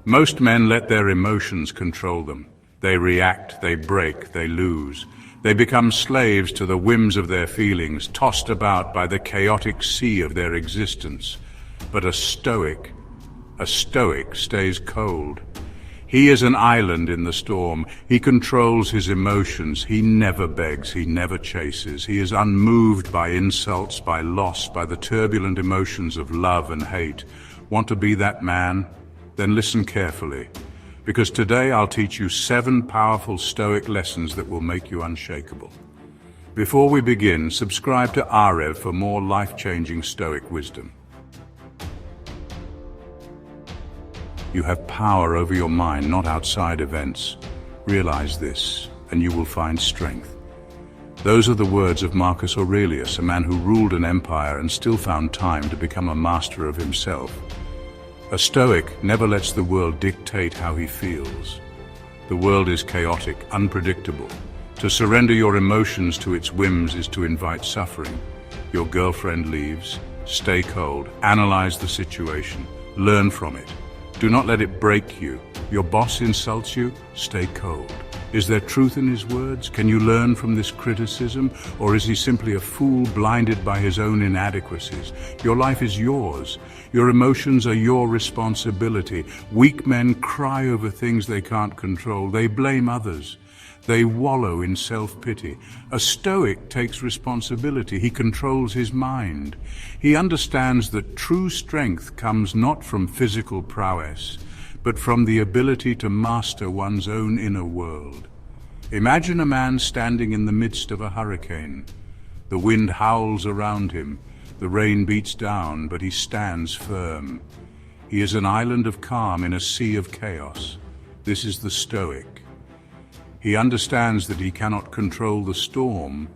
Most men let their emotions control them. They react, they break, they lose. They become slaves to the whims of their feelings, tossed about by the chaotic sea of their existence. But a stoic stays cold. He is an island in the storm. He controls his emotions. He never begs. He never chases. He is unmoved by insults, by loss, by the turbulent emotions of love and hate. Want to be that man? Then listen carefully, because today I'll teach you 7 powerful Stoic lessons that will make you unshakable. Before we begin, subscribe to AREV for more life-changing Stoic wisdom. You have power over your mind, not outside events. Realize this, and you will find strength. Those are the words of Marcus Aurelius, a man who ruled an empire and still found time to become a master of himself. A Stoic never lets the world dictate how he feels. The world is chaotic, unpredictable. To surrender your emotions to its whims is to invite suffering. Your girlfriend leaves. Stay cold. Analyze the situation. Learn from it. Do not let it break you. Your boss insults you. Stay cold. Is there truth in his words? Can you learn from this criticism? Or is he simply a fool blinded by his own inadequacies? Your life is yours. Your emotions are your responsibility. Weak men cry over things they can't control. They blame others. They wallow in self-pity. A Stoic takes responsibility. He controls his mind. He understands that true strength comes not from physical prowess, but from the ability to master one's own inner world. Imagine a man standing in the midst of a hurricane. The wind howls around him. The rain beats down, but he stands firm. He is an island of calm in a sea of chaos. This is the Stoic. He understands that he cannot control the storm,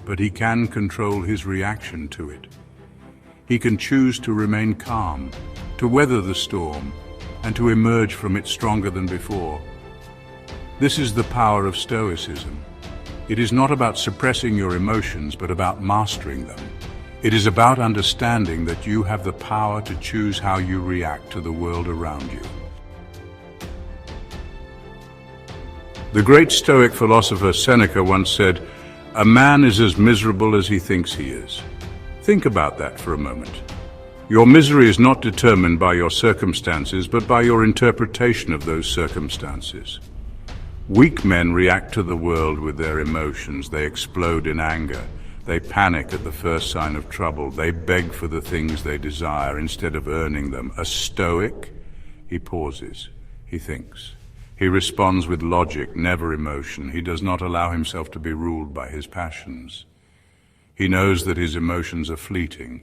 but he can control his reaction to it. He can choose to remain calm, to weather the storm, and to emerge from it stronger than before. This is the power of Stoicism. It is not about suppressing your emotions, but about mastering them. It is about understanding that you have the power to choose how you react to the world around you. The great Stoic philosopher Seneca once said, "A man is as miserable as he thinks he is." Think about that for a moment. Your misery is not determined by your circumstances, but by your interpretation of those circumstances. Weak men react to the world with their emotions. They explode in anger. They panic at the first sign of trouble. They beg for the things they desire instead of earning them. A Stoic, he pauses. He thinks. He responds with logic, never emotion. He does not allow himself to be ruled by his passions. He knows that his emotions are fleeting,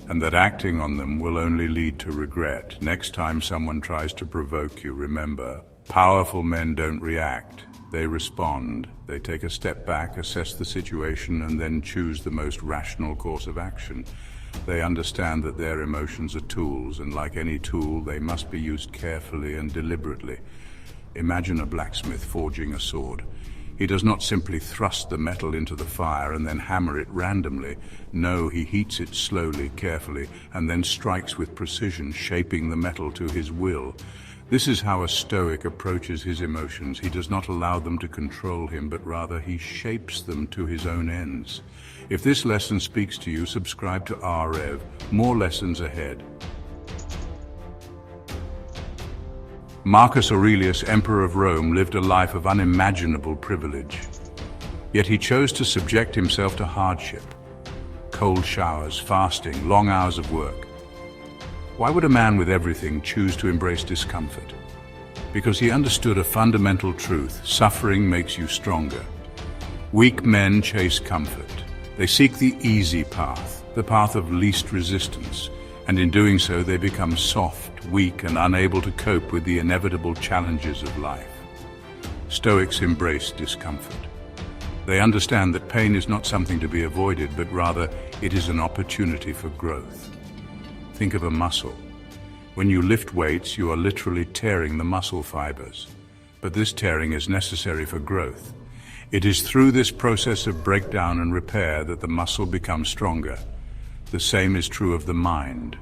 and that acting on them will only lead to regret. Next time someone tries to provoke you, remember, powerful men don't react. They respond. They take a step back, assess the situation, and then choose the most rational course of action. They understand that their emotions are tools, and like any tool, they must be used carefully and deliberately. Imagine a blacksmith forging a sword. He does not simply thrust the metal into the fire and then hammer it randomly. No, he heats it slowly, carefully, and then strikes with precision, shaping the metal to his will. This is how a Stoic approaches his emotions. He does not allow them to control him, but rather he shapes them to his own ends. If this lesson speaks to you, subscribe to AREV. More lessons ahead. Marcus Aurelius, Emperor of Rome, lived a life of unimaginable privilege. Yet he chose to subject himself to hardship. Cold showers, fasting, long hours of work. Why would a man with everything choose to embrace discomfort? Because he understood a fundamental truth: suffering makes you stronger. Weak men chase comfort. They seek the easy path, the path of least resistance, and in doing so they become soft, weak, and unable to cope with the inevitable challenges of life. Stoics embrace discomfort. They understand that pain is not something to be avoided, but rather it is an opportunity for growth. Think of a muscle. When you lift weights, you are literally tearing the muscle fibers. But this tearing is necessary for growth. It is through this process of breakdown and repair that the muscle becomes stronger. The same is true of the mind.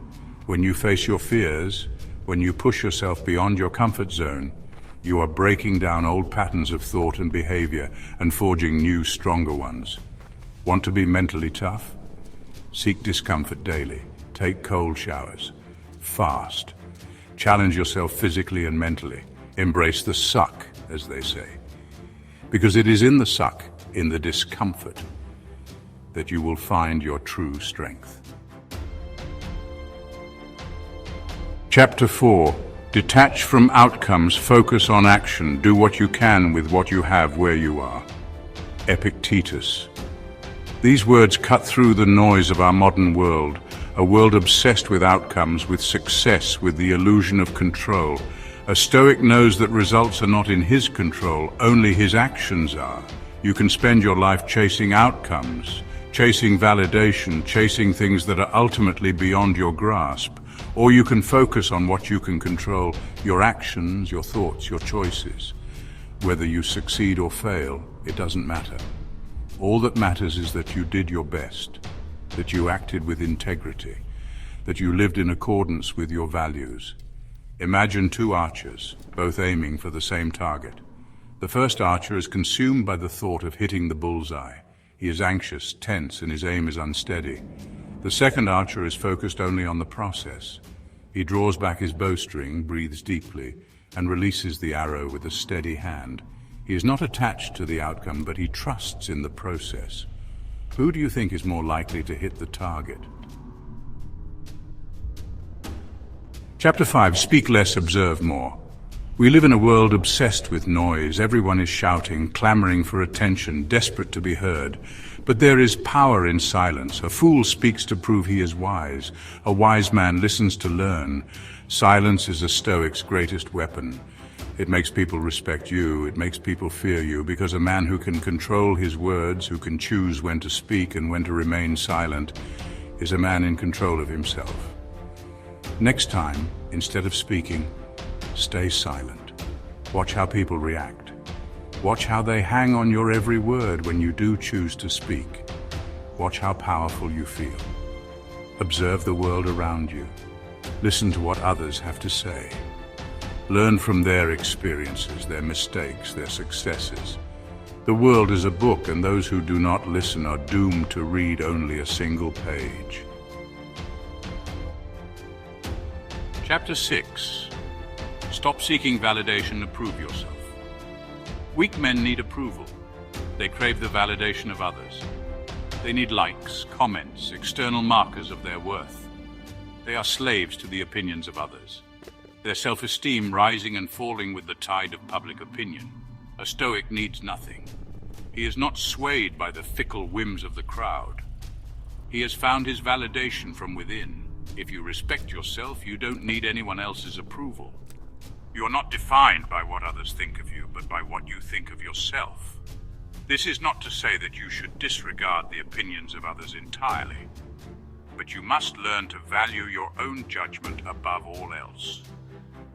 When you face your fears, When you push yourself beyond your comfort zone, you are breaking down old patterns of thought and behavior and forging new, stronger ones. Want to be mentally tough? Seek discomfort daily. Take cold showers. Fast. Challenge yourself physically and mentally. Embrace the suck, as they say. Because it is in the suck, in the discomfort, that you will find your true strength. Chapter 4. Detach from outcomes, focus on action, do what you can with what you have where you are. Epictetus. These words cut through the noise of our modern world, a world obsessed with outcomes, with success, with the illusion of control. A Stoic knows that results are not in his control, only his actions are. You can spend your life chasing outcomes, chasing validation, chasing things that are ultimately beyond your grasp. Or you can focus on what you can control, your actions, your thoughts, your choices. Whether you succeed or fail, it doesn't matter. All that matters is that you did your best, that you acted with integrity, that you lived in accordance with your values. Imagine two archers, both aiming for the same target. The first archer is consumed by the thought of hitting the bullseye. He is anxious, tense, and his aim is unsteady. The second archer is focused only on the process. He draws back his bowstring, breathes deeply, and releases the arrow with a steady hand. He is not attached to the outcome, but he trusts in the process. Who do you think is more likely to hit the target? Chapter 5. Speak less, observe more. We live in a world obsessed with noise. Everyone is shouting, clamoring for attention, desperate to be heard. But there is power in silence. A fool speaks to prove he is wise. A wise man listens to learn. Silence is a Stoic's greatest weapon. It makes people respect you. It makes people fear you, because a man who can control his words, who can choose when to speak and when to remain silent, is a man in control of himself. Next time, instead of speaking, stay silent. Watch how people react. Watch how they hang on your every word when you do choose to speak. Watch how powerful you feel. Observe the world around you. Listen to what others have to say. Learn from their experiences, their mistakes, their successes. The world is a book, and those who do not listen are doomed to read only a single page. Chapter 6. Stop seeking validation to prove yourself. Weak men need approval. They crave the validation of others. They need likes, comments, external markers of their worth. They are slaves to the opinions of others, their self-esteem rising and falling with the tide of public opinion. A Stoic needs nothing. He is not swayed by the fickle whims of the crowd. He has found his validation from within. If you respect yourself, you don't need anyone else's approval. You are not defined by what others think of you, but by what you think of yourself. This is not to say that you should disregard the opinions of others entirely, but you must learn to value your own judgment above all else.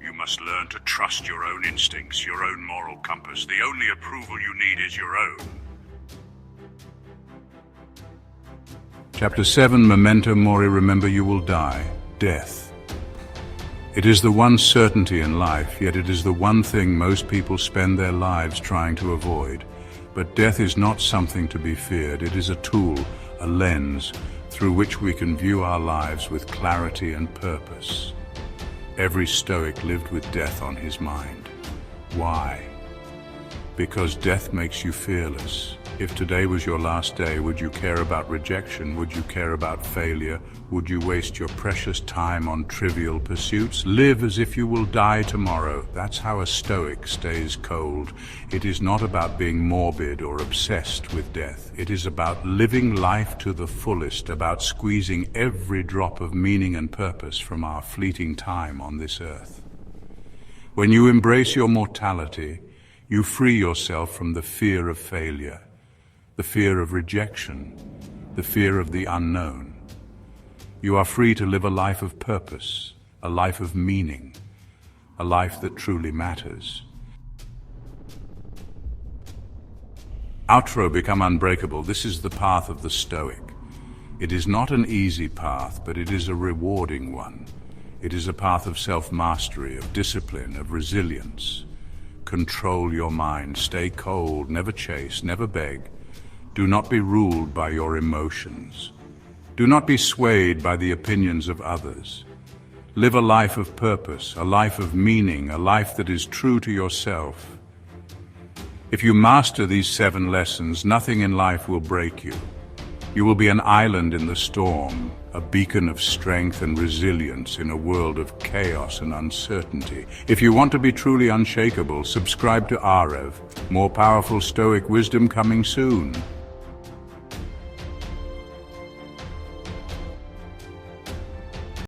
You must learn to trust your own instincts, your own moral compass. The only approval you need is your own. Chapter 7. Memento Mori. Remember, you will die. Death. It is the one certainty in life, yet it is the one thing most people spend their lives trying to avoid. But death is not something to be feared. It is a tool, a lens, through which we can view our lives with clarity and purpose. Every Stoic lived with death on his mind. Why? Because death makes you fearless. If today was your last day, would you care about rejection? Would you care about failure? Would you waste your precious time on trivial pursuits? Live as if you will die tomorrow. That's how a Stoic stays cold. It is not about being morbid or obsessed with death. It is about living life to the fullest, about squeezing every drop of meaning and purpose from our fleeting time on this earth. When you embrace your mortality, you free yourself from the fear of failure, the fear of rejection, the fear of the unknown. You are free to live a life of purpose, a life of meaning, a life that truly matters. Outro. Become unbreakable. This is the path of the Stoic. It is not an easy path, but it is a rewarding one. It is a path of self-mastery, of discipline, of resilience. Control your mind. Stay cold. Never chase. Never beg. Do not be ruled by your emotions. Do not be swayed by the opinions of others. Live a life of purpose, a life of meaning, a life that is true to yourself. If you master these 7 lessons, nothing in life will break you. You will be an island in the storm, a beacon of strength and resilience in a world of chaos and uncertainty. If you want to be truly unshakable, subscribe to AREV. More powerful Stoic wisdom coming soon.